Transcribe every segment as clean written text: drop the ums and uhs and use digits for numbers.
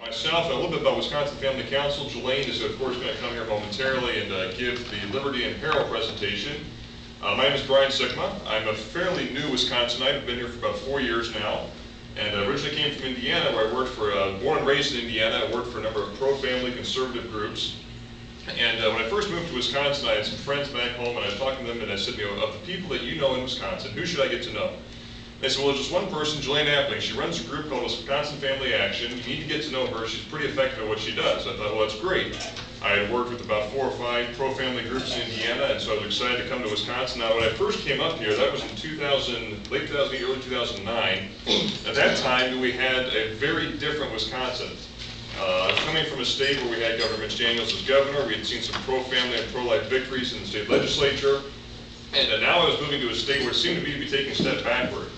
Myself, and a little bit about Wisconsin Family Council. Julaine is, of course, going to come here momentarily and give the Liberty and Peril presentation. My name is Sikma. I'm a fairly new Wisconsinite. I've been here for about 4 years now, and I originally came from Indiana, where I worked for, born and raised in Indiana. I worked for a number of pro-family conservative groups. And when I first moved to Wisconsin, I had some friends back home, and I was talking to them, and I said, of the people that you know in Wisconsin, who should I get to know? They said, well, there's just one person, Julaine Appling. She runs a group called Wisconsin Family Action. You need to get to know her. She's pretty effective at what she does. I thought, well, that's great. I had worked with about 4 or 5 pro-family groups in Indiana, and so I was excited to come to Wisconsin. Now, when I first came up here, that was in late 2008, early 2009. At that time, we had a very different Wisconsin. Coming from a state where we had Governor Mitch Daniels as governor, we had seen some pro-family and pro-life victories in the state legislature, and now I was moving to a state where it seemed to be taking a step backward.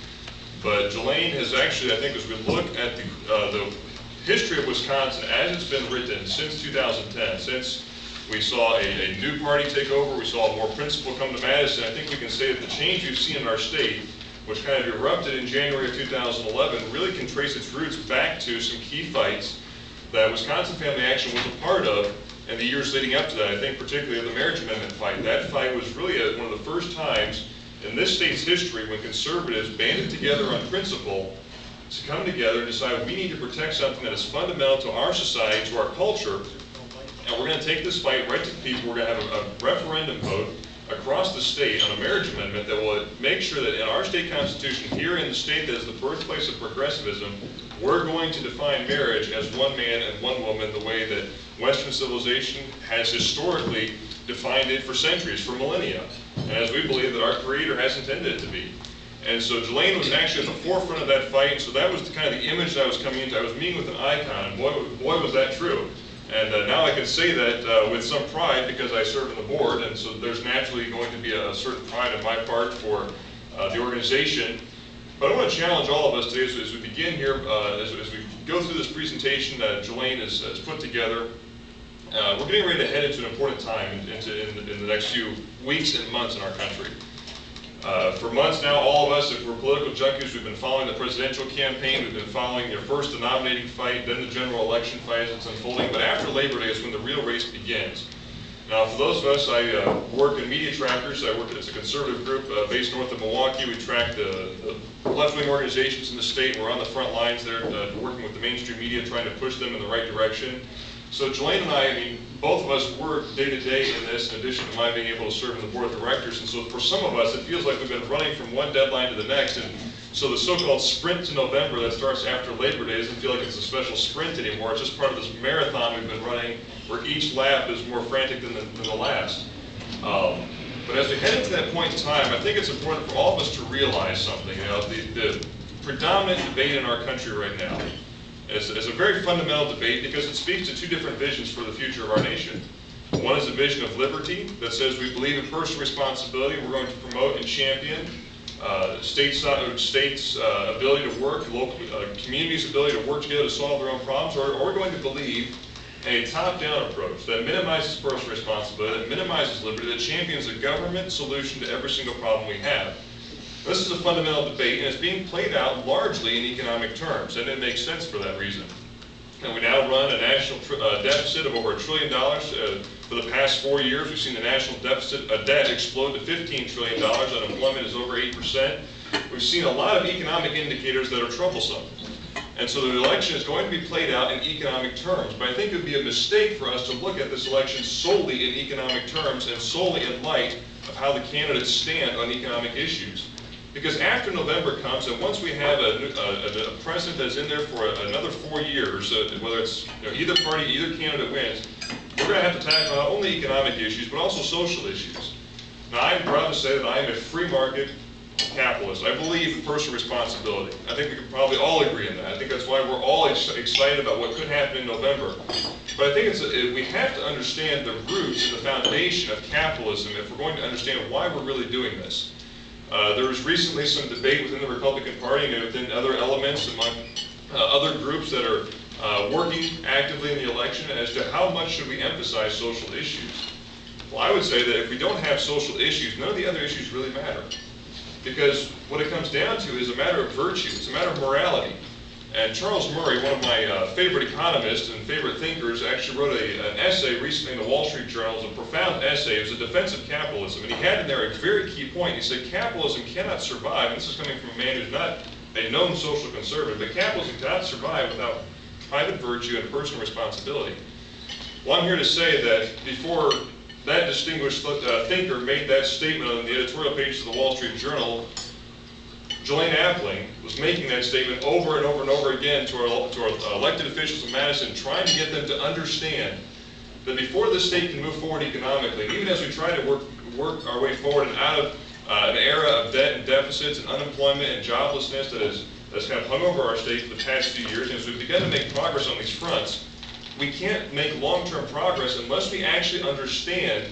But Julaine has actually, I think, as we look at the history of Wisconsin as it's been written since 2010, since we saw a new party take over, we saw more principle come to Madison, I think we can say that the change we've seen in our state, which kind of erupted in January of 2011, really can trace its roots back to some key fights that Wisconsin Family Action was a part of in the years leading up to that. I think particularly the marriage amendment fight. That fight was really one of the first times in this state's history when conservatives banded together on principle to come together and decide we need to protect something that is fundamental to our society, to our culture, and we're going to take this fight right to the people. We're going to have a referendum vote across the state on a marriage amendment that will make sure that in our state constitution, here in the state that is the birthplace of progressivism, we're going to define marriage as one man and one woman the way that Western civilization has historically defined it for centuries, for millennia, and as we believe that our Creator has intended it to be. And so Julaine was actually at the forefront of that fight, so that was the kind of the image that I was coming into. I was meeting with an icon, and boy was that true. And now I can say that with some pride because I serve on the board, and so there's naturally going to be a certain pride on my part for the organization. But I want to challenge all of us today as we begin here, as we go through this presentation that Julaine has put together. We're getting ready to head into an important time in the next few weeks and months in our country. For months now, all of us, if we're political junkies, we've been following the presidential campaign, we've been following first the nominating fight, then the general election fight as it's unfolding, but after Labor Day is when the real race begins. Now, for those of us, I work in MediaTrackers. I work as a conservative group based north of Milwaukee. We track the left-wing organizations in the state. We're on the front lines there working with the mainstream media, trying to push them in the right direction. So Julaine and I both of us work day to day in this, in addition to my being able to serve on the board of directors. And so for some of us, it feels like we've been running from one deadline to the next. And so the so-called sprint to November that starts after Labor Day doesn't feel like it's a special sprint anymore. It's just part of this marathon we've been running where each lap is more frantic than the last. But as we head into that point in time, I think it's important for all of us to realize something. The predominant debate in our country right now is a very fundamental debate because it speaks to 2 different visions for the future of our nation. One is a vision of liberty that says we believe in personal responsibility. We're going to promote and champion states' ability to work, local communities' ability to work together to solve their own problems, or we're going to believe in a top-down approach that minimizes personal responsibility, that minimizes liberty, that champions a government solution to every single problem we have. This is a fundamental debate, and it's being played out largely in economic terms, and it makes sense for that reason. And we now run a national deficit of over $1 trillion. For the past 4 years, we've seen the national deficit debt explode to $15 trillion. Unemployment is over 8%. We've seen a lot of economic indicators that are troublesome. And so the election is going to be played out in economic terms. But I think it would be a mistake for us to look at this election solely in economic terms and solely in light of how the candidates stand on economic issues. Because after November comes, and once we have a president that's in there for another 4 years, whether it's either party, either candidate wins, we're going to have to tackle not only economic issues, but also social issues. Now, I'm proud to say that I am a free market capitalist. I believe in personal responsibility. I think we can probably all agree on that. I think that's why we're all excited about what could happen in November. But I think we have to understand the roots and the foundation of capitalism if we're going to understand why we're really doing this. There was recently some debate within the Republican Party and within other elements among other groups that are working actively in the election as to how much should we emphasize social issues. Well, I would say that if we don't have social issues, none of the other issues really matter. Because what it comes down to is a matter of virtue. It's a matter of morality. And Charles Murray, one of my favorite economists and favorite thinkers, actually wrote an essay recently in the Wall Street Journal. It was a profound essay. It was a defense of capitalism. And he had in there a very key point. He said capitalism cannot survive. And this is coming from a man who's not a known social conservative. But capitalism cannot survive without private virtue and personal responsibility. Well, I'm here to say that before that distinguished thinker made that statement on the editorial pages of the Wall Street Journal, Julaine Appling was making that statement over and over and over again to our elected officials in Madison, trying to get them to understand that before the state can move forward economically, and even as we try to work our way forward and out of an era of debt and deficits and unemployment and joblessness that's kind of hung over our state for the past few years, and as we've begun to make progress on these fronts, we can't make long-term progress unless we actually understand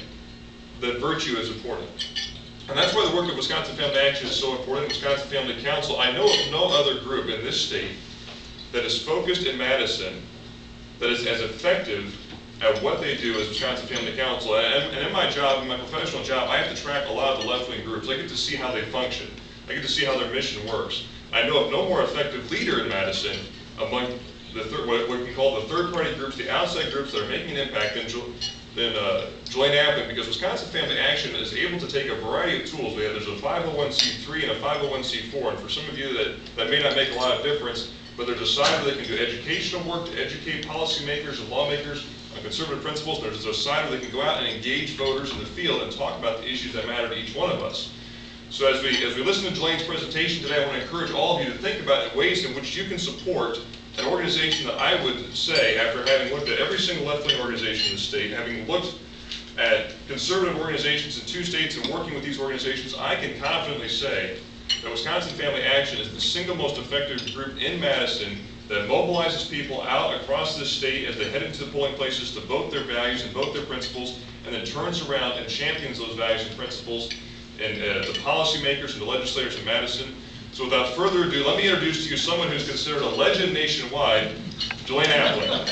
that virtue is important. And that's why the work of Wisconsin Family Action is so important. Wisconsin Family Council, I know of no other group in this state that is focused in Madison, that is as effective at what they do as Wisconsin Family Council. And in my job, in my professional job, I have to track a lot of the left-wing groups. I get to see how they function. I get to see how their mission works. I know of no more effective leader in Madison among what we call the third-party groups, the outside groups that are making an impact than Julaine Appling, because Wisconsin Family Action is able to take a variety of tools. There's a 501c3 and a 501c4, and for some of you that may not make a lot of difference, but there's a side where they can do educational work to educate policymakers and lawmakers on conservative principles. There's a side where they can go out and engage voters in the field and talk about the issues that matter to each one of us. So as we listen to Julaine's presentation today, I want to encourage all of you to think about ways in which you can support an organization that I would say, after having looked at every single left-wing organization in the state, having looked at conservative organizations in 2 states and working with these organizations, I can confidently say that Wisconsin Family Action is the single most effective group in Madison that mobilizes people out across this state as they head into the polling places to vote their values and vote their principles, and then turns around and champions those values and principles and the policymakers and the legislators in Madison. So without further ado, let me introduce to you someone who's considered a legend nationwide, Julaine Appling.